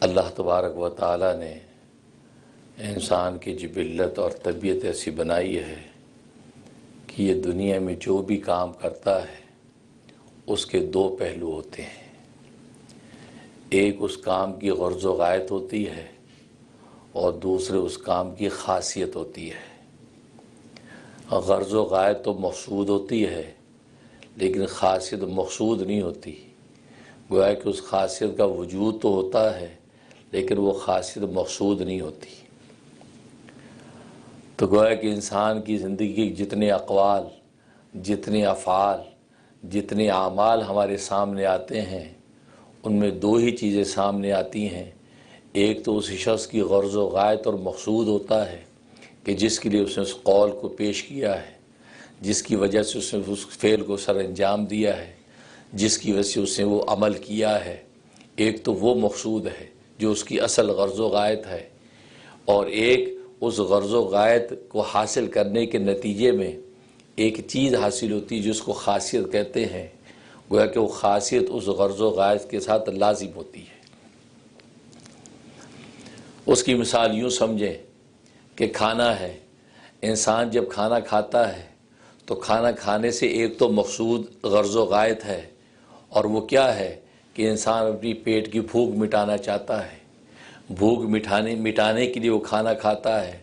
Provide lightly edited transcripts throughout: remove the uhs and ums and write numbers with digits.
اللہ تبارک و تعالی نے انسان کی جبلت اور طبیعت ایسی بنائی ہے کہ یہ دنیا میں جو بھی کام کرتا ہے اس کے دو پہلو ہوتے ہیں۔ ایک اس کام کی غرض و غایت ہوتی ہے اور دوسرے اس کام کی خاصیت ہوتی ہے۔ غرض و غایت تو مقصود ہوتی ہے لیکن خاصیت مقصود نہیں ہوتی۔ گویا کہ اس خاصیت کا وجود تو ہوتا ہے لیکن وہ خاصیت مقصود نہیں ہوتی۔ تو گویا کہ انسان کی زندگی کے جتنے اقوال، جتنے افعال، جتنے اعمال ہمارے سامنے آتے ہیں ان میں دو ہی چیزیں سامنے آتی ہیں۔ ایک تو اس شخص کی غرض و غایت اور مقصود ہوتا ہے کہ جس کے لیے اس نے اس قول کو پیش کیا ہے، جس کی وجہ سے اس نے اس فعل کو سر انجام دیا ہے، جس کی وجہ سے اس نے وہ عمل کیا ہے۔ ایک تو وہ مقصود ہے جو اس کی اصل غرض و غایت ہے، اور ایک اس غرض و غایت کو حاصل کرنے کے نتیجے میں ایک چیز حاصل ہوتی ہے جس کو خاصیت کہتے ہیں۔ گویا کہ وہ خاصیت اس غرض و غایت کے ساتھ لازم ہوتی ہے۔ اس کی مثال یوں سمجھیں کہ کھانا ہے۔ انسان جب کھانا کھتا ہے تو کھانا کھانے سے ایک تو مقصود غرض و غایت ہے، اور وہ کیا ہے کہ انسان اپنی پیٹ کی بھوک مٹانا چاہتا ہے۔ بھوک مٹانے کے لیے وہ کھانا کھاتا ہے،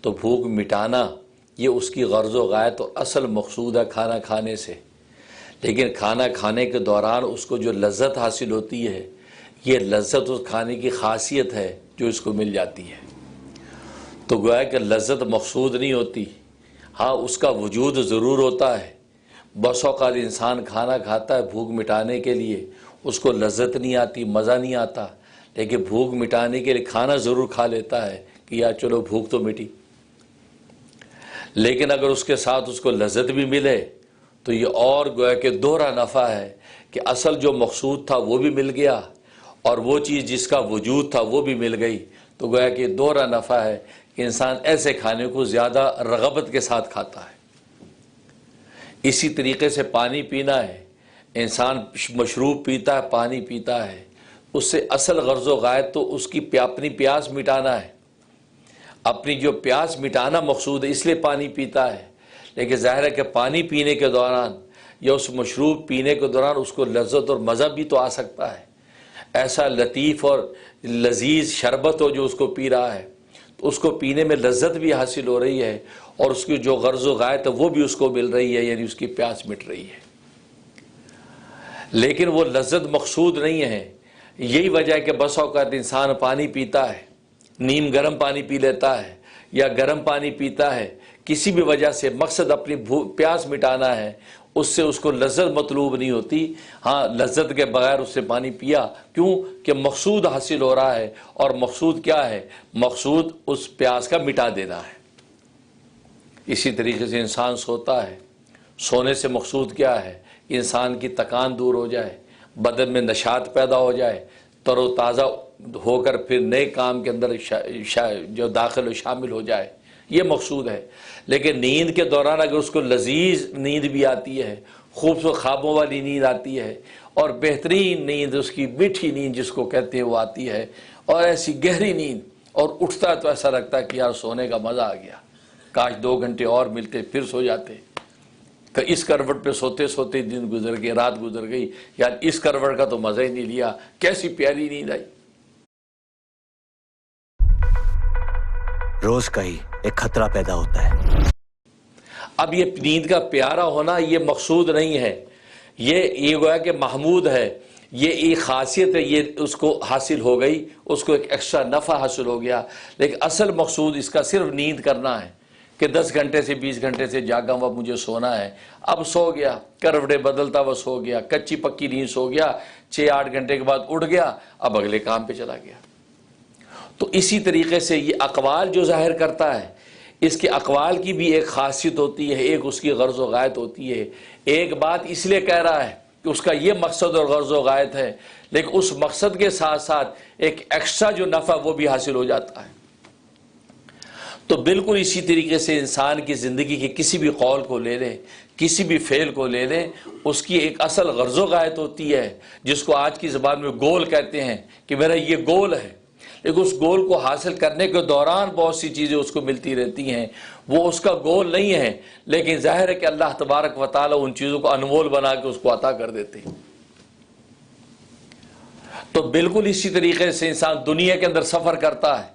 تو بھوک مٹانا یہ اس کی غرض و غایت اور اصل مقصود ہے کھانا کھانے سے۔ لیکن کھانا کھانے کے دوران اس کو جو لذت حاصل ہوتی ہے، یہ لذت اس کھانے کی خاصیت ہے جو اس کو مل جاتی ہے۔ تو گویا کہ لذت مقصود نہیں ہوتی، ہاں اس کا وجود ضرور ہوتا ہے۔ بس اوقات انسان کھانا کھاتا ہے بھوک مٹانے کے لیے، اس کو لذت نہیں آتی، مزہ نہیں آتا، لیکن بھوک مٹانے کے لیے کھانا ضرور کھا لیتا ہے کہ یار چلو بھوک تو مٹی۔ لیکن اگر اس کے ساتھ اس کو لذت بھی ملے تو یہ اور گویا کہ دوہرا نفع ہے کہ اصل جو مقصود تھا وہ بھی مل گیا اور وہ چیز جس کا وجود تھا وہ بھی مل گئی۔ تو گویا کہ دوہرا نفع ہے کہ انسان ایسے کھانے کو زیادہ رغبت کے ساتھ کھاتا ہے۔ اسی طریقے سے پانی پینا ہے، انسان مشروب پیتا ہے، پانی پیتا ہے، اس سے اصل غرض و غایت تو اس کی اپنی پیاس مٹانا ہے۔ اپنی جو پیاس مٹانا مقصود ہے اس لیے پانی پیتا ہے، لیکن ظاہر ہے کہ پانی پینے کے دوران یا اس مشروب پینے کے دوران اس کو لذت اور مزہ بھی تو آ سکتا ہے۔ ایسا لطیف اور لذیذ شربت ہو جو اس کو پی رہا ہے تو اس کو پینے میں لذت بھی حاصل ہو رہی ہے، اور اس کی جو غرض و غایت ہے وہ بھی اس کو مل رہی ہے، یعنی اس کی پیاس مٹ رہی ہے۔ لیکن وہ لذت مقصود نہیں ہے۔ یہی وجہ ہے کہ بس اوقات انسان پانی پیتا ہے، نیم گرم پانی پی لیتا ہے یا گرم پانی پیتا ہے، کسی بھی وجہ سے مقصد اپنی پیاس مٹانا ہے، اس سے اس کو لذت مطلوب نہیں ہوتی۔ ہاں لذت کے بغیر اس سے پانی پیا، کیوں کہ مقصود حاصل ہو رہا ہے، اور مقصود کیا ہے؟ مقصود اس پیاس کا مٹا دینا ہے۔ اسی طریقے سے انسان سوتا ہے، سونے سے مقصود کیا ہے؟ انسان کی تکان دور ہو جائے، بدن میں نشاط پیدا ہو جائے، تر و تازہ ہو کر پھر نئے کام کے اندر جو داخل و شامل ہو جائے، یہ مقصود ہے۔ لیکن نیند کے دوران اگر اس کو لذیذ نیند بھی آتی ہے، خوبصورت خوابوں والی نیند آتی ہے، اور بہترین نیند، اس کی میٹھی نیند جس کو کہتے ہیں وہ آتی ہے، اور ایسی گہری نیند، اور اٹھتا ہے تو ایسا لگتا ہے کہ یار سونے کا مزہ آ گیا، کاش 2 گھنٹے اور ملتے پھر سو جاتے۔ تو اس کروٹ پہ سوتے سوتے دن گزر گئے، رات گزر گئی، یار اس کروٹ کا تو مزہ ہی نہیں لیا، کیسی پیاری نیند آئی۔ روز کا ہی ایک خطرہ پیدا ہوتا ہے۔ اب یہ نیند کا پیارا ہونا یہ مقصود نہیں ہے، یہ گویا کہ محمود ہے، یہ ایک خاصیت ہے، یہ اس کو حاصل ہو گئی، اس کو ایک ایکسٹرا نفع حاصل ہو گیا۔ لیکن اصل مقصود اس کا صرف نیند کرنا ہے کہ 10 گھنٹے سے 20 گھنٹے سے جاگا ہوا مجھے سونا ہے، اب سو گیا، کروٹیں بدلتا ہوا سو گیا، کچی پکی نیند سو گیا، 6-8 گھنٹے کے بعد اٹھ گیا، اب اگلے کام پہ چلا گیا۔ تو اسی طریقے سے یہ اقوال جو ظاہر کرتا ہے، اس کے اقوال کی بھی ایک خاصیت ہوتی ہے، ایک اس کی غرض و غایت ہوتی ہے۔ ایک بات اس لیے کہہ رہا ہے کہ اس کا یہ مقصد اور غرض و غایت ہے، لیکن اس مقصد کے ساتھ ساتھ ایک ایکسٹرا جو نفع وہ بھی حاصل ہو جاتا ہے۔ تو بالکل اسی طریقے سے انسان کی زندگی کے کسی بھی قول کو لے لیں، کسی بھی فعل کو لے لیں، اس کی ایک اصل غرض و غایت ہوتی ہے، جس کو آج کی زبان میں گول کہتے ہیں کہ میرا یہ گول ہے، لیکن اس گول کو حاصل کرنے کے دوران بہت سی چیزیں اس کو ملتی رہتی ہیں، وہ اس کا گول نہیں ہے، لیکن ظاہر ہے کہ اللہ تبارک و تعالیٰ ان چیزوں کو انمول بنا کے اس کو عطا کر دیتے ہیں۔ تو بالکل اسی طریقے سے انسان دنیا کے اندر سفر کرتا ہے۔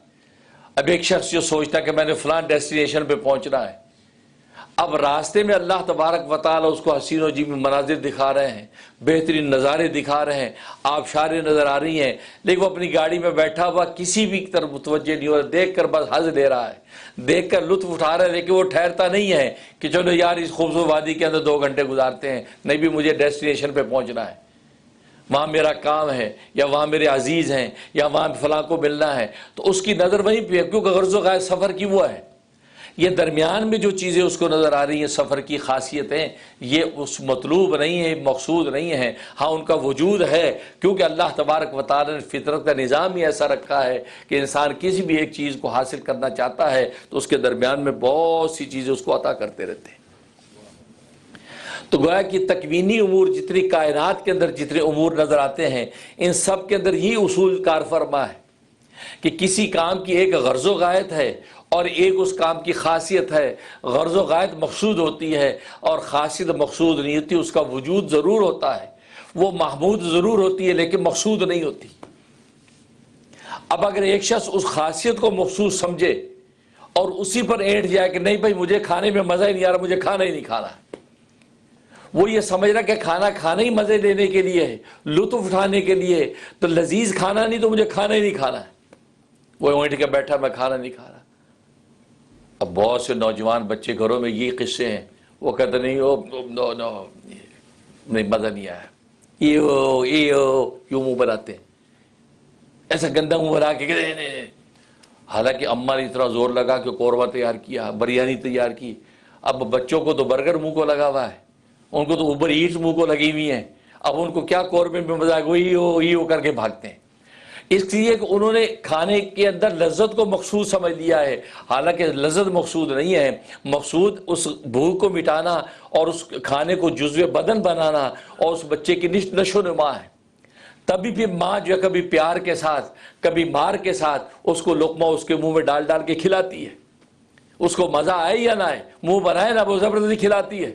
اب ایک شخص جو سوچتا ہے کہ میں نے فلاں ڈیسٹینیشن پہ پہنچنا ہے، اب راستے میں اللہ تبارک و تعالیٰ اس کو حسین و عجیب مناظر دکھا رہے ہیں، بہترین نظارے دکھا رہے ہیں، آبشاریں نظر آ رہی ہیں، لیکن وہ اپنی گاڑی میں بیٹھا ہوا کسی بھی طرف متوجہ نہیں ہو رہا، دیکھ کر بس حظ لے رہا ہے، دیکھ کر لطف اٹھا رہا ہے، لیکن وہ ٹھہرتا نہیں ہے کہ چلو یار اس خوبصورت وادی کے اندر 2 گھنٹے گزارتے ہیں، نہیں بھی مجھے ڈیسٹینیشن پہ پہنچنا ہے، وہاں میرا کام ہے، یا وہاں میرے عزیز ہیں، یا وہاں فلاں کو ملنا ہے، تو اس کی نظر وہیں پہ ہے، کیونکہ غرض و غایت سفر کی وہ ہے۔ یہ درمیان میں جو چیزیں اس کو نظر آ رہی ہیں سفر کی خاصیتیں، یہ اس مطلوب نہیں ہے، مقصود نہیں ہے، ہاں ان کا وجود ہے، کیونکہ اللہ تبارک و تعالی نے فطرت کا نظام ہی ایسا رکھا ہے کہ انسان کسی بھی ایک چیز کو حاصل کرنا چاہتا ہے تو اس کے درمیان میں بہت سی چیزیں اس کو عطا کرتے رہتے ہیں۔ تو گویا کہ تکوینی امور جتنی کائنات کے اندر جتنے امور نظر آتے ہیں، ان سب کے اندر یہ اصول کار فرما ہے کہ کسی کام کی ایک غرض و غایت ہے اور ایک اس کام کی خاصیت ہے۔ غرض و غایت مقصود ہوتی ہے اور خاصیت مقصود نہیں ہوتی، اس کا وجود ضرور ہوتا ہے، وہ محمود ضرور ہوتی ہے لیکن مقصود نہیں ہوتی۔ اب اگر ایک شخص اس خاصیت کو مقصود سمجھے اور اسی پر اینٹ جائے کہ نہیں بھائی مجھے کھانے میں مزہ ہی نہیں آ رہا، مجھے کھانا ہی نہیں کھانا، وہ یہ سمجھ رہا کہ کھانا کھانا ہی مزے لینے کے لیے ہے، لطف اٹھانے کے لیے، تو لذیذ کھانا نہیں تو مجھے کھانا ہی نہیں کھانا ہے، وہ اینٹ کے بیٹھا میں کھانا نہیں کھا رہا۔ اب بہت سے نوجوان بچے گھروں میں یہ قصے ہیں، وہ کہتے نہیں نہیں مزہ نہیں آیا، یوں منہ بناتے ہیں، ایسا گندا منہ بنا کے کہتے ہیں۔ حالانکہ اماں نے اتنا زور لگا کہ قورمہ تیار کیا، بریانی تیار کی، اب بچوں کو تو برگر منہ کو لگا ہوا ہے، ان کو تو اوبر ایٹس منہ کو لگی ہوئی ہیں، اب ان کو کیا قورمے میں مزہ آئے، وہی ہو کر کے بھاگتے ہیں، اس لیے کہ انہوں نے کھانے کے اندر لذت کو مقصود سمجھ لیا ہے، حالانکہ لذت مقصود نہیں ہے، مقصود اس بھوک کو مٹانا اور اس کھانے کو جزو بدن بنانا اور اس بچے کی نشو و نما ہے۔ تبھی پھر ماں جو ہے کبھی پیار کے ساتھ کبھی مار کے ساتھ اس کو لقمہ اس کے منہ میں ڈال ڈال کے کھلاتی ہے، اس کو مزہ آئے یا نہ آئے، منہ بنائے نہ، وہ زبردستی کھلاتی ہے۔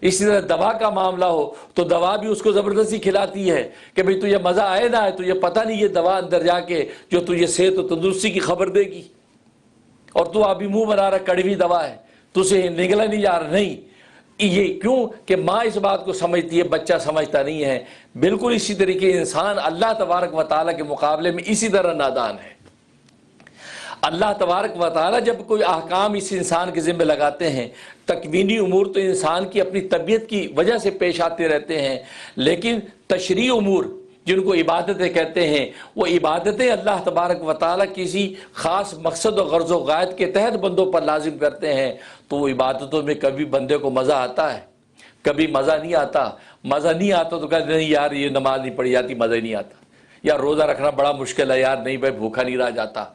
اسی طرح دوا کا معاملہ ہو تو دوا بھی اس کو زبردستی کھلاتی ہے کہ بھئی تجھے مزہ آئے نہ آئے، تجھے پتہ نہیں یہ دوا اندر جا کے جو تجھے صحت و تندرستی کی خبر دے گی، اور تو ابھی منہ بنا رہا کڑوی دوا ہے، تجھے نگلا نہیں جا رہا۔ نہیں، یہ کیوں کہ ماں اس بات کو سمجھتی ہے، بچہ سمجھتا نہیں ہے۔ بالکل اسی طریقے انسان اللہ تبارک و تعالیٰ کے مقابلے میں اسی طرح نادان ہے۔ اللہ تبارک و تعالیٰ جب کوئی احکام اس انسان کے ذمہ لگاتے ہیں، تکوینی امور تو انسان کی اپنی طبیعت کی وجہ سے پیش آتے رہتے ہیں، لیکن تشریعی امور جن کو عبادتیں کہتے ہیں، وہ عبادتیں اللہ تبارک و تعالیٰ کسی خاص مقصد و غرض و غایت کے تحت بندوں پر لازم کرتے ہیں، تو وہ عبادتوں میں کبھی بندے کو مزہ آتا ہے، کبھی مزہ نہیں آتا۔ مزہ نہیں آتا تو کہتے نہیں یار یہ نماز نہیں پڑھی جاتی، مزہ ہی نہیں آتا، یا روزہ رکھنا بڑا مشکل ہے یار، نہیں بھائی بھوکا نہیں رہا جاتا۔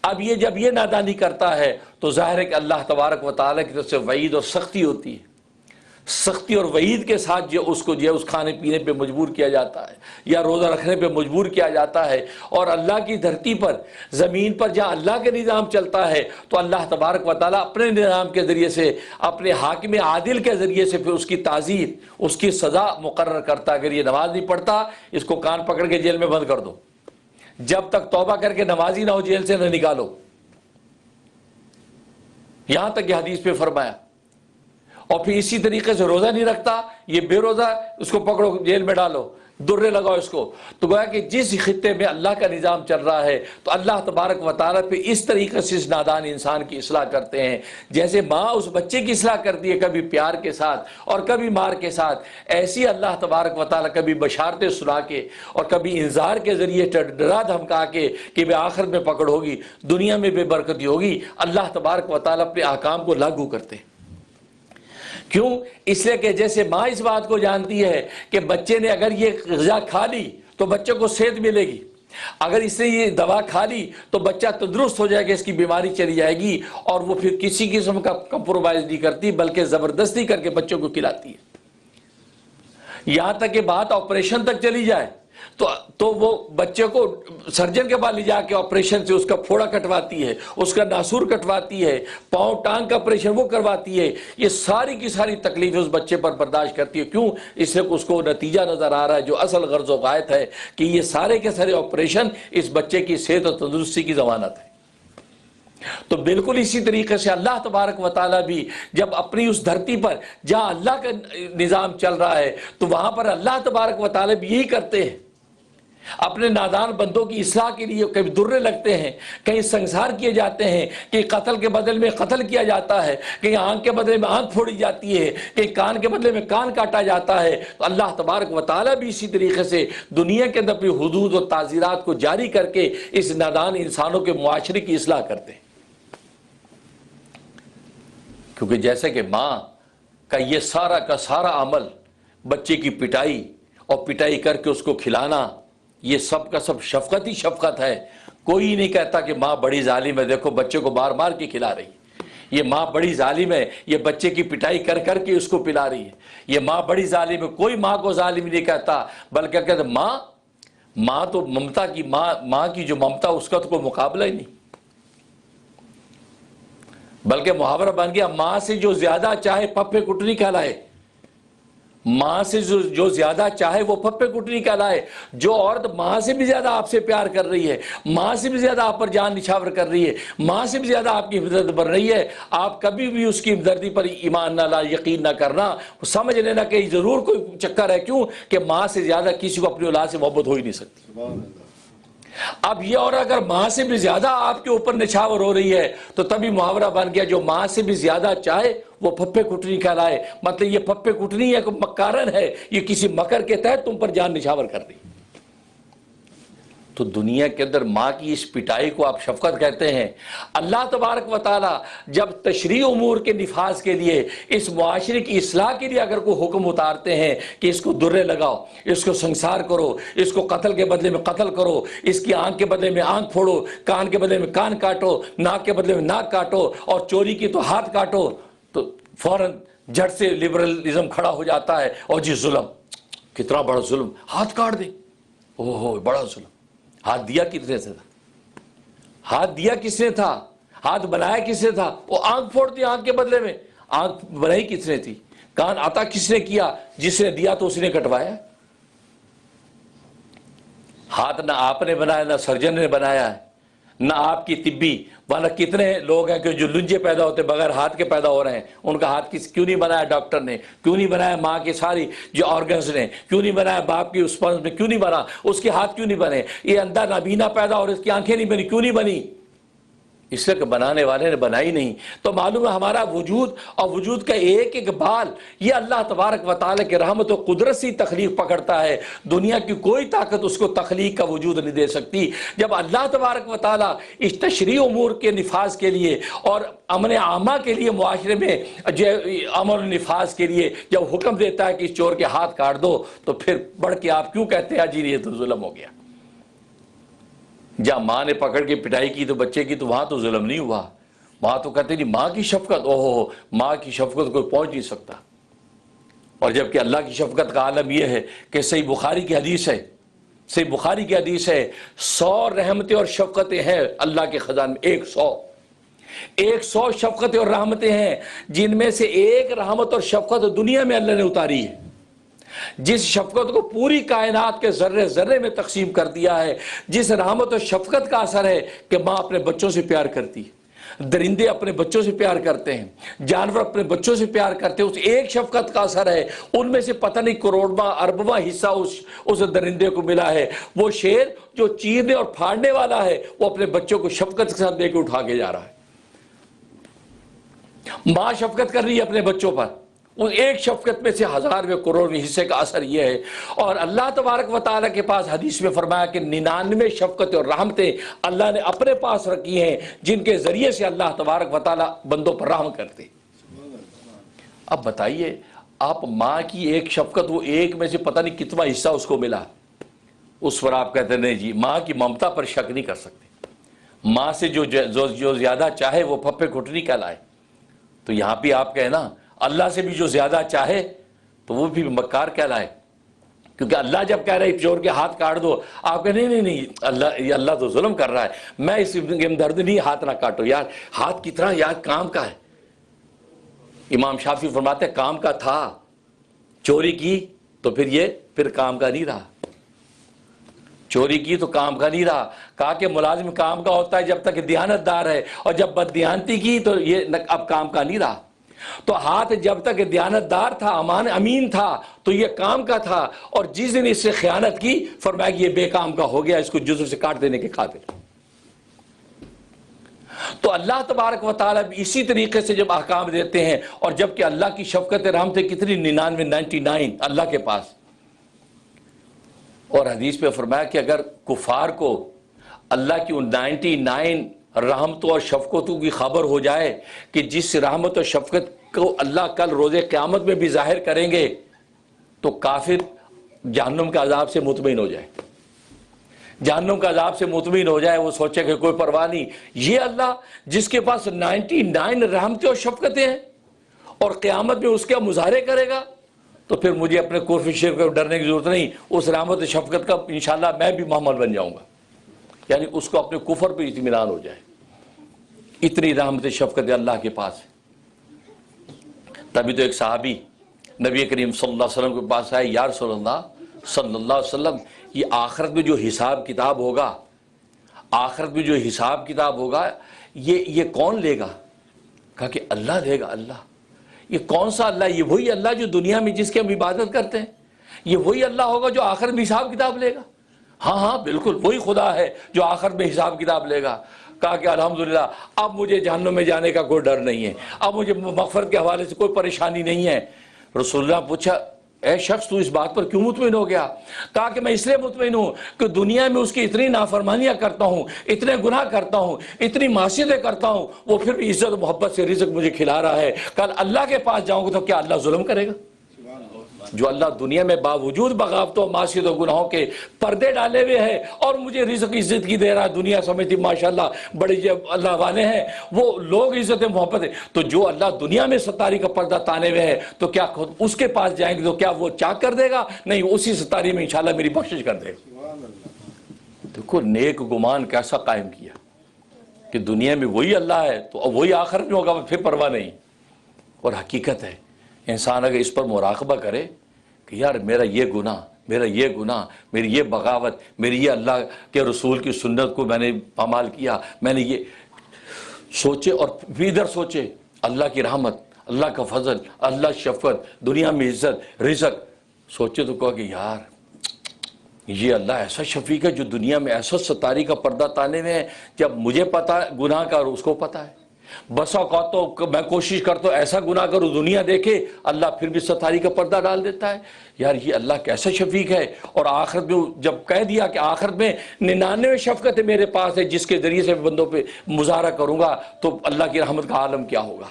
اب یہ جب یہ نادانی کرتا ہے تو ظاہر ہے کہ اللہ تبارک و تعالیٰ کی طرف سے وعید اور سختی ہوتی ہے، سختی اور وعید کے ساتھ جو اس کو جو ہے اس کھانے پینے پہ مجبور کیا جاتا ہے یا روزہ رکھنے پہ مجبور کیا جاتا ہے۔ اور اللہ کی دھرتی پر، زمین پر جہاں اللہ کے نظام چلتا ہے تو اللہ تبارک و تعالیٰ اپنے نظام کے ذریعے سے، اپنے حاکم عادل کے ذریعے سے پھر اس کی تعزیر، اس کی سزا مقرر کرتا۔ اگر یہ نماز نہیں پڑھتا اس کو کان پکڑ کے جیل میں بند کر دو، جب تک توبہ کر کے نمازی نہ ہو جیل سے نہ نکالو، یہاں تک یہ حدیث پہ فرمایا۔ اور پھر اسی طریقے سے روزہ نہیں رکھتا، یہ بے روزہ، اس کو پکڑو جیل میں ڈالو، درے لگاؤ اس کو۔ تو گویا کہ جس خطے میں اللہ کا نظام چل رہا ہے تو اللہ تبارک و تعالیٰ پہ اس طریقے سے اس نادان انسان کی اصلاح کرتے ہیں، جیسے ماں اس بچے کی اصلاح کرتی ہے کبھی پیار کے ساتھ اور کبھی مار کے ساتھ، ایسی اللہ تبارک و تعالیٰ کبھی بشارتیں سنا کے اور کبھی انذار کے ذریعے ڈرا دھمکا کے کہ بے آخر میں پکڑ ہوگی، دنیا میں بے برکتی ہوگی، اللہ تبارک و تعالیٰ اپنے احکام کو لاگو کرتے ہیں۔ کیوں؟ اس لیے کہ جیسے ماں اس بات کو جانتی ہے کہ بچے نے اگر یہ غذا کھا لی تو بچے کو صحت ملے گی، اگر اس نے یہ دوا کھا لی تو بچہ تندرست ہو جائے گا، اس کی بیماری چلی جائے گی، اور وہ پھر کسی قسم کا کمپرومائز نہیں کرتی بلکہ زبردستی کر کے بچوں کو کھلاتی ہے، یہاں تک کہ بات آپریشن تک چلی جائے تو وہ بچے کو سرجن کے پاس لے جا کے آپریشن سے اس کا پھوڑا کٹواتی ہے، اس کا ناسور کٹواتی ہے، پاؤں ٹانگ کا آپریشن وہ کرواتی ہے، یہ ساری کی ساری تکلیفیں اس بچے پر برداشت کرتی ہے. کیوں؟ اس سے اس کو نتیجہ نظر آ رہا ہے جو اصل غرض و غایت ہے کہ یہ سارے کے سارے آپریشن اس بچے کی صحت اور تندرستی کی ضمانت ہے. تو بالکل اسی طریقے سے اللہ تبارک و تعالیٰ بھی جب اپنی اس دھرتی پر جہاں اللہ کا نظام چل رہا ہے تو وہاں پر اللہ تبارک و تعالیٰ بھی یہی کرتے ہیں. اپنے نادان بندوں کی اصلاح کے لیے کہیں درے لگتے ہیں، کہیں سنسار کیے جاتے ہیں، کہیں قتل کے بدلے میں قتل کیا جاتا ہے، کہیں آنکھ کے بدلے میں آنکھ پھوڑی جاتی ہے، کہیں کان کے بدلے میں کان کاٹا جاتا ہے. تو اللہ تبارک و تعالیٰ بھی اسی طریقے سے دنیا کے اندر اپنی حدود اور تعزیرات کو جاری کر کے اس نادان انسانوں کے معاشرے کی اصلاح کرتے ہیں. کیونکہ جیسے کہ ماں کا یہ سارا کا سارا عمل بچے کی پٹائی اور پٹائی کر کے اس کو کھلانا، یہ سب کا سب شفقت ہی شفقت ہے. کوئی نہیں کہتا کہ ماں بڑی ظالم ہے، دیکھو بچے کو مار مار کے کھلا رہی ہے، یہ ماں بڑی ظالم ہے، یہ بچے کی پٹائی کر کر کے اس کو پلا رہی ہے، یہ ماں بڑی ظالم ہے. کوئی ماں کو ظالم نہیں کہتا، بلکہ کہتا ماں تو ممتا کی ماں کی جو ممتا اس کا تو کوئی مقابلہ ہی نہیں. بلکہ محاورہ بن گیا ماں سے جو زیادہ چاہے پھپھے کٹنی کہلائے. ماں سے جو زیادہ چاہے وہ پھپھے کٹنی کہلائے. جو عورت ماں سے بھی زیادہ آپ سے پیار کر رہی ہے، ماں سے بھی زیادہ آپ پر جان نچھاور کر رہی ہے، ماں سے بھی زیادہ آپ کی ہمدرد بن رہی ہے، آپ کبھی بھی اس کی ہمدردی پر ایمان نہ لا، یقین نہ کرنا، سمجھ لینا کہ ضرور کوئی چکر ہے. کیوں کہ ماں سے زیادہ کسی کو اپنی اولاد سے محبت ہو ہی نہیں سکتی. اب یہ اور اگر ماں سے بھی زیادہ آپ کے اوپر نچھاور ہو رہی ہے تو تبھی محاورہ بن گیا جو ماں سے بھی زیادہ چاہے وہ پھپھے کٹنی کہلائے. مطلب یہ پھپھے کٹنی ہے کہ مکارن ہے، یہ کسی مکر کے تحت تم پر جان نچھاور کر رہی. تو دنیا کے اندر ماں کی اس پٹائی کو آپ شفقت کہتے ہیں. اللہ تبارک و تعالی جب تشریع امور کے نفاذ کے لیے اس معاشرے کی اصلاح کے لیے اگر کوئی حکم اتارتے ہیں کہ اس کو درے لگاؤ، اس کو سنسار کرو، اس کو قتل کے بدلے میں قتل کرو، اس کی آنکھ کے بدلے میں آنکھ پھوڑو، کان کے بدلے میں کان کاٹو، ناک کے بدلے میں ناک کاٹو، اور چوری کی تو ہاتھ کاٹو، تو فوراً جھٹ سے لبرلزم کھڑا ہو جاتا ہے. اور جی ظلم، کتنا بڑا ظلم، ہاتھ کاٹ دیں، اوہ بڑا ظلم. ہاتھ دیا کس نے تھا؟ ہاتھ دیا کس نے تھا؟ ہاتھ بنایا کس نے تھا؟ وہ آنکھ پھوڑ دی آنکھ کے بدلے میں. آنکھ بنائی کس نے تھی؟ کان عطا کس نے کیا؟ جس نے دیا تو اس نے کٹوایا. ہاتھ نہ آپ نے بنایا، نہ سرجن نے بنایا ہے، نہ آپ کی طبی. ورنہ کتنے لوگ ہیں کہ جو لنجے پیدا ہوتے بغیر ہاتھ کے پیدا ہو رہے ہیں، ان کا ہاتھ کیوں نہیں بنایا ڈاکٹر نے؟ کیوں نہیں بنایا ماں کی ساری جو آرگنز نے؟ کیوں نہیں بنایا باپ کی اسپنز نے؟ کیوں نہیں بنا؟ اس کے ہاتھ کیوں نہیں بنے؟ یہ اندھا نابینا پیدا اور اس کی آنکھیں نہیں بنی، کیوں نہیں بنی؟ اس لیے کہ بنانے والے نے بنائی نہیں. تو معلوم ہے ہمارا وجود اور وجود کا ایک ایک بال یہ اللہ تبارک و تعالیٰ کی رحمت و قدرت سے تخلیق پکڑتا ہے. دنیا کی کوئی طاقت اس کو تخلیق کا وجود نہیں دے سکتی. جب اللہ تبارک و تعالیٰ اس تشریع امور کے نفاذ کے لیے اور امن عامہ کے لیے معاشرے میں امن و نفاذ کے لیے جب حکم دیتا ہے کہ اس چور کے ہاتھ کاٹ دو، تو پھر بڑھ کے آپ کیوں کہتے ہیں جی یہ تو ظلم ہو گیا؟ جہاں ماں نے پکڑ کے پٹائی کی تو بچے کی، تو وہاں تو ظلم نہیں ہوا. وہاں تو کہتے نہیں ماں کی شفقت، اوہ ماں کی شفقت کوئی پہنچ نہیں سکتا. اور جبکہ اللہ کی شفقت کا عالم یہ ہے کہ صحیح بخاری کی حدیث ہے، صحیح بخاری کی حدیث ہے 100 رحمتیں اور شفقتیں ہیں اللہ کے خزانے میں. 100 شفقتیں اور رحمتیں ہیں، جن میں سے ایک رحمت اور شفقت دنیا میں اللہ نے اتاری ہے. جس شفقت کو پوری کائنات کے ذرے ذرے میں تقسیم کر دیا ہے. جس رحمت اور شفقت کا اثر ہے کہ ماں اپنے بچوں سے پیار کرتی ہے، درندے اپنے بچوں سے پیار کرتے ہیں، جانور اپنے بچوں سے پیار کرتے ہیں. اس ایک شفقت کا اثر ہے. ان میں سے پتہ نہیں کروڑواں اربواں حصہ اس درندے کو ملا ہے. وہ شیر جو چیرنے اور پھاڑنے والا ہے، وہ اپنے بچوں کو شفقت کے ساتھ لے کے اٹھا کے جا رہا ہے. ماں شفقت کر رہی ہے اپنے بچوں پر. اس ایک شفقت میں سے 1000ویں کروڑویں حصے کا اثر یہ ہے. اور اللہ تبارک و تعالیٰ کے پاس حدیث میں فرمایا کہ 99 شفقت اور رحمتیں اللہ نے اپنے پاس رکھی ہیں، جن کے ذریعے سے اللہ تبارک و تعالیٰ بندوں پر رحم کرتے. اب بتائیے آپ ماں کی ایک شفقت، وہ ایک میں سے پتہ نہیں کتنا حصہ اس کو ملا، اس پر آپ کہتے ہیں نہیں جی ماں کی ممتا پر شک نہیں کر سکتے. ماں سے جو زیادہ چاہے وہ پھپھے کٹنی کہلائے. تو یہاں پہ آپ کہیں نا اللہ سے بھی جو زیادہ چاہے تو وہ بھی مکار کہلائے. کیونکہ اللہ جب کہہ رہا ہے چور کے ہاتھ کاٹ دو، آپ کہیں نہیں نہیں نہیں، اللہ یہ اللہ تو ظلم کر رہا ہے، میں اس درد نہیں، ہاتھ نہ کاٹو یار، ہاتھ کتنا یار کام کا ہے۔ امام شافعی فرماتے ہیں کام کا تھا، چوری کی تو پھر کام کا نہیں رہا، چوری کی تو کام کا نہیں رہا۔ کہا کہ ملازم کام کا ہوتا ہے جب تک دیانت دار ہے، اور جب بددیانتی کی تو یہ اب کام کا نہیں رہا۔ تو ہاتھ جب تک دیانت دار تھا، امین تھا، تو یہ کام کا تھا، اور جس دن اس سے خیانت کی فرمایا کہ یہ بے کام کا ہو گیا، اس کو جزو سے کاٹ دینے کے قابل۔ تو اللہ تبارک و تعالیٰ بھی اسی طریقے سے جب احکام دیتے ہیں، اور جبکہ اللہ کی شفقت رحمت کتنی 99 اللہ کے پاس، اور حدیث پہ فرمایا کہ اگر کفار کو اللہ کی 99 رحمتوں اور شفقتوں کی خبر ہو جائے کہ جس رحمت اور شفقت کو اللہ کل روز قیامت میں بھی ظاہر کریں گے، تو کافر جہنم کے عذاب سے مطمئن ہو جائے، جہنم کا عذاب سے مطمئن ہو جائے، وہ سوچے کہ کوئی پرواہ نہیں۔ یہ اللہ جس کے پاس 99 رحمتیں اور شفقتیں ہیں، اور قیامت میں اس کا مظاہرے کرے گا، تو پھر مجھے اپنے کفر شرک کو ڈرنے کی ضرورت نہیں، اس رحمت و شفقت کا انشاءاللہ میں بھی محمل بن جاؤں گا، یعنی اس کو اپنے کفر پہ اطمینان ہو جائے۔ اتنی رحمت شفقت اللہ کے پاس ہے۔ تبھی تو ایک صحابی نبی کریم صلی اللہ علیہ وسلم کے پاس آئے، یا رسول اللہ صلی اللہ علیہ وسلم، یہ آخرت میں جو حساب کتاب ہوگا، آخرت میں جو حساب کتاب ہوگا یہ کون لے گا؟ کہا کہ اللہ دے گا۔ اللہ؟ یہ کون سا اللہ؟ یہ وہی اللہ جو دنیا میں جس کی ہم عبادت کرتے ہیں، یہ وہی اللہ ہوگا جو آخر میں حساب کتاب لے گا؟ ہاں ہاں بالکل وہی خدا ہے جو آخر میں حساب کتاب لے گا۔ کہا کہ الحمدللہ اب مجھے جہنم میں جانے کا کوئی ڈر نہیں ہے، اب مجھے مغفرت کے حوالے سے کوئی پریشانی نہیں ہے۔ رسول اللہ پوچھا اے شخص تو اس بات پر کیوں مطمئن ہو گیا؟ کہا کہ میں اس لیے مطمئن ہوں کہ دنیا میں اس کی اتنی نافرمانیاں کرتا ہوں، اتنے گناہ کرتا ہوں، اتنی معصیتیں کرتا ہوں، وہ پھر بھی عزت و محبت سے رزق مجھے کھلا رہا ہے۔ کل اللہ کے پاس جاؤں گا تو کیا اللہ ظلم کرے گا؟ جو اللہ دنیا میں باوجود بغاوتوں معصیت و گناہوں کے پردے ڈالے ہوئے ہے اور مجھے رزق عزت کی دے رہا ہے، دنیا سمجھتی ماشاءاللہ بڑے اللہ والے ہیں، وہ لوگ عزت محبت ہے، تو جو اللہ دنیا میں ستاری کا پردہ تانے ہوئے ہے تو کیا خود اس کے پاس جائیں گے تو کیا وہ چاک کر دے گا؟ نہیں، اسی ستاری میں انشاءاللہ میری بخشش کر دے گا۔ دیکھو نیک گمان کیسا قائم کیا کہ دنیا میں وہی اللہ ہے تو وہی آخرت میں ہوگا، پھر پرواہ نہیں۔ اور حقیقت ہے انسان اگر اس پر مراقبہ کرے کہ یار میرا یہ گناہ، میرا یہ گناہ، میری یہ بغاوت، میری یہ اللہ کے رسول کی سنت کو میں نے پامال کیا، میں نے یہ سوچے، اور بھی ادھر سوچے اللہ کی رحمت، اللہ کا فضل، اللہ شفقت، دنیا میں عزت، رزق، سوچے تو کہا کہ یار یہ اللہ ایسا شفیق ہے جو دنیا میں ایسا ستاری کا پردہ تانے میں ہے، جب مجھے پتا ہے گناہ کا اور اس کو پتا ہے۔ بس اوقات تو میں کوشش کرتا ہوں ایسا گناہ کروں دنیا دیکھے، اللہ پھر بھی ستاری کا پردہ ڈال دیتا ہے۔ یار یہ اللہ کیسا شفیق ہے، اور آخرت میں جب کہہ دیا کہ آخرت میں 99 شفقت میرے پاس ہے جس کے ذریعے سے بندوں پہ مظاہرہ کروں گا، تو اللہ کی رحمت کا عالم کیا ہوگا۔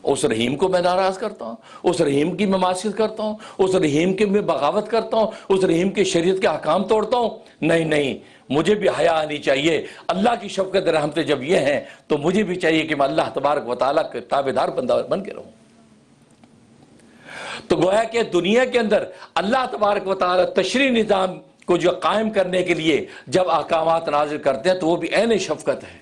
اس رحیم کو میں ناراض کرتا ہوں، اس رحیم کی میں معصیت کرتا ہوں، اس رحیم کی میں بغاوت کرتا ہوں، اس رحیم کے شریعت کے احکام توڑتا ہوں۔ نہیں نہیں، مجھے بھی حیا آنی چاہیے۔ اللہ کی شفقت رحمتیں جب یہ ہیں تو مجھے بھی چاہیے کہ میں اللہ تبارک و تعالیٰ کے تابعدار بندہ بن کے رہوں۔ تو گویا کہ دنیا کے اندر اللہ تبارک و تعالیٰ تشریعی نظام کو جو قائم کرنے کے لیے جب احکامات نازل کرتے ہیں تو وہ بھی عین شفقت ہے۔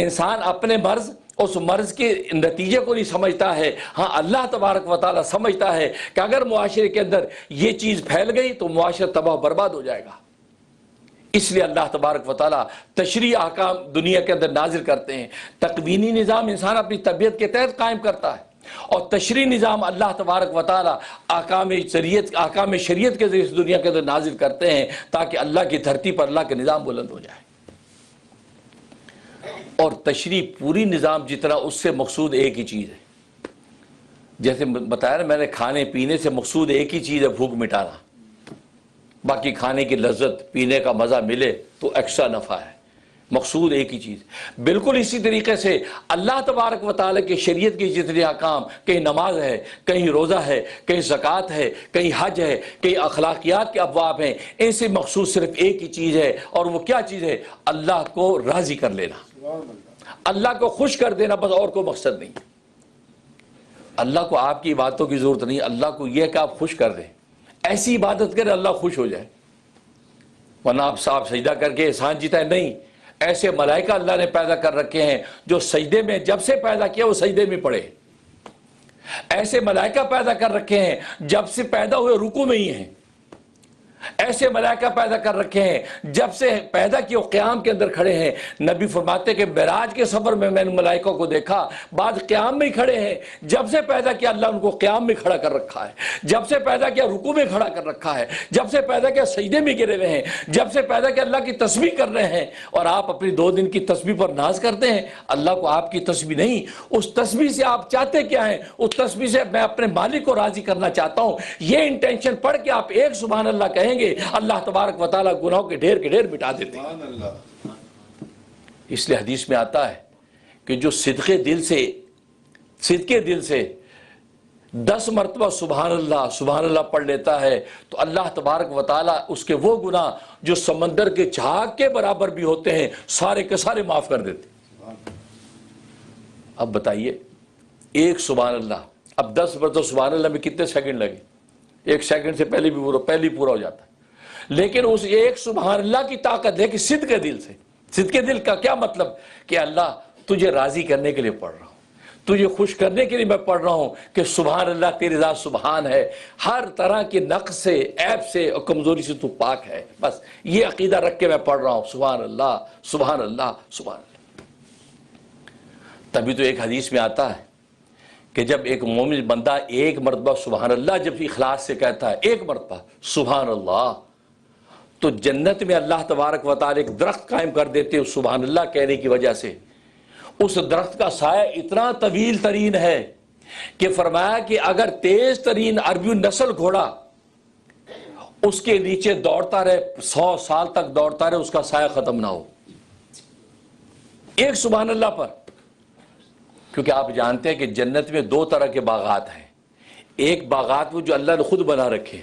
انسان اپنے مرض اس مرض کے نتیجے کو نہیں سمجھتا ہے، ہاں اللہ تبارک و تعالیٰ سمجھتا ہے کہ اگر معاشرے کے اندر یہ چیز پھیل گئی تو معاشرہ تباہ و برباد ہو جائے گا۔ اس لیے اللہ تبارک و تعالیٰ تشریعی احکام دنیا کے اندر نازل کرتے ہیں۔ تکوینی نظام انسان اپنی طبیعت کے تحت قائم کرتا ہے، اور تشریعی نظام اللہ تبارک و تعالیٰ احکام شریعت کے ذریعے دنیا کے اندر نازل کرتے ہیں تاکہ اللہ کی دھرتی پر اللہ کے نظام بلند ہو جائے۔ اور تشریع پوری نظام جتنا اس سے مقصود ایک ہی چیز ہے، جیسے بتایا نا میں نے، کھانے پینے سے مقصود ایک ہی چیز ہے، بھوک مٹانا۔ باقی کھانے کی لذت، پینے کا مزہ ملے تو ایکسٹرا نفع ہے، مقصود ایک ہی چیز۔ بالکل اسی طریقے سے اللہ تبارک و تعالیٰ کے شریعت کے جتنے احکام، کہیں نماز ہے، کہیں روزہ ہے، کہیں زکوٰۃ ہے، کہیں حج ہے، کہیں اخلاقیات کے ابواب ہیں، ان سے مقصود صرف ایک ہی چیز ہے، اور وہ کیا چیز ہے؟ اللہ کو راضی کر لینا، اللہ کو خوش کر دینا، بس اور کوئی مقصد نہیں۔ اللہ کو آپ کی باتوں کی ضرورت نہیں، اللہ کو یہ کہ آپ خوش کر دیں۔ ایسی عبادت کرے اللہ خوش ہو جائے، ورنہ آپ سجدہ کر کے احسان جیتا ہے، نہیں. ایسے ملائکہ اللہ نے پیدا کر رکھے ہیں جو سجدے میں جب سے پیدا کیا وہ سجدے میں پڑے. ایسے ملائکہ پیدا کر رکھے ہیں جب سے پیدا ہوئے رکوع میں ہی ہیں. ایسے ملائکہ پیدا کر رکھے ہیں جب سے پیدا کیے وہ قیام کے اندر کھڑے ہیں. نبی فرماتے کہ معراج کے سفر میں نے ملائکوں کو دیکھا، بعض قیام میں ہی کھڑے ہیں. جب سے پیدا کیا اللہ ان کو قیام میں کھڑا کر رکھا ہے، جب سے پیدا کیا رکوع میں کھڑا کر رکھا ہے، جب سے پیدا کیا سجدے میں گرے ہوئے ہیں، جب سے پیدا کیا اللہ کی تسبیح کر رہے ہیں. اور آپ اپنی 2 دن کی تسبیح پر ناز کرتے ہیں. اللہ کو آپ کی تسبیح نہیں، اس تسبیح سے آپ چاہتے کیا ہیں؟ اس تسبیح سے میں اپنے مالک کو راضی کرنا چاہتا ہوں. یہ انٹینشن پڑھ کے آپ ایک سبحان اللہ کہیں گے، اللہ تبارک و تعالیٰ گناہوں کے ڈھیر کے ڈھیر مٹا دیتے ہیں. اس لیے حدیث میں آتا ہے کہ جو صدقے دل سے 10 مرتبہ سبحان اللہ پڑھ لیتا ہے تو اللہ تبارک و تعالیٰ اس کے وہ گناہ جو سمندر کے جھاگ کے برابر بھی ہوتے ہیں سارے کے سارے معاف کر دیتے. اب بتائیے ایک سبحان اللہ، اب 10 مرتبہ سبحان اللہ میں کتنے سیکنڈ لگے؟ 1 سیکنڈ سے پہلے ہی پورا ہو جاتا ہے. لیکن اس ایک سبحان اللہ کی طاقت ہے کہ صدقے دل سے. صدقے دل کا کیا مطلب؟ کہ اللہ تجھے راضی کرنے کے لیے پڑھ رہا ہوں، تجھے خوش کرنے کے لیے میں پڑھ رہا ہوں کہ سبحان اللہ تیری ذات سبحان ہے، ہر طرح کی نقص سے، عیب سے اور کمزوری سے تو پاک ہے. بس یہ عقیدہ رکھ کے میں پڑھ رہا ہوں سبحان اللہ سبحان اللہ سبحان اللہ. تبھی تو ایک حدیث میں آتا ہے کہ جب ایک مومن بندہ 1 مرتبہ سبحان اللہ جب اخلاص سے کہتا ہے، 1 مرتبہ سبحان اللہ، تو جنت میں اللہ تبارک و تعالی ایک درخت قائم کر دیتے ہیں سبحان اللہ کہنے کی وجہ سے. اس درخت کا سایہ اتنا طویل ترین ہے کہ فرمایا کہ اگر تیز ترین عربی نسل گھوڑا اس کے نیچے دوڑتا رہے 100 سال تک دوڑتا رہے اس کا سایہ ختم نہ ہو، ایک سبحان اللہ پر. کیونکہ آپ جانتے ہیں کہ جنت میں 2 طرح کے باغات ہیں. ایک باغات وہ جو اللہ نے خود بنا رکھے،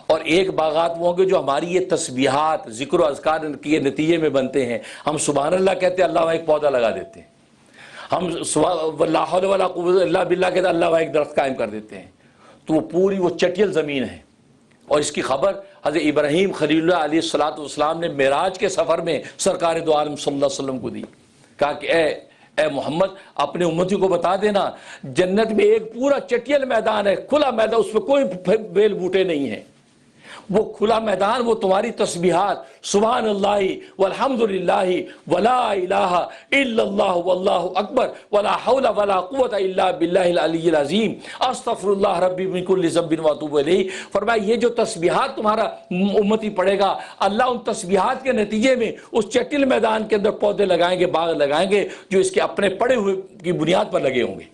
اور ایک باغات وہ ہوں گے جو ہماری یہ تسبیحات ذکر و اذکار کے نتیجے میں بنتے ہیں. ہم سبحان اللہ کہتے ہیں، اللہ وہاں ایک پودا لگا دیتے ہیں. ہم لا حول ولا قوت الا باللہ کہتے ہیں، اللہ وہاں ایک درخت قائم کر دیتے ہیں. تو وہ پوری وہ چٹیل زمین ہے. اور اس کی خبر حضرت ابراہیم خلیل اللہ علیہ الصلوۃ والسلام نے معراج کے سفر میں سرکار دو عالم صلی اللہ علیہ وسلم کو دی. کہا کہ اے محمد اپنے امتی کو بتا دینا جنت میں ایک پورا چٹیل میدان ہے، کھلا میدان، اس پہ کوئی بیل بوٹے نہیں ہیں. وہ کھلا میدان وہ تمہاری تسبیحات سبحان اللہ والحمدللہ ولا الہ الا اللہ واللہ اکبر ولا حول ولا قوت الا باللہ العلی العظیم استغفر اللہ ربی من کل ذنب واتوب الیہ. فرمایا یہ جو تسبیحات تمہارا امتی پڑھے گا، اللہ ان تسبیحات کے نتیجے میں اس چٹل میدان کے اندر پودے لگائیں گے، باغ لگائیں گے جو اس کے اپنے پڑے ہوئے کی بنیاد پر لگے ہوں گے.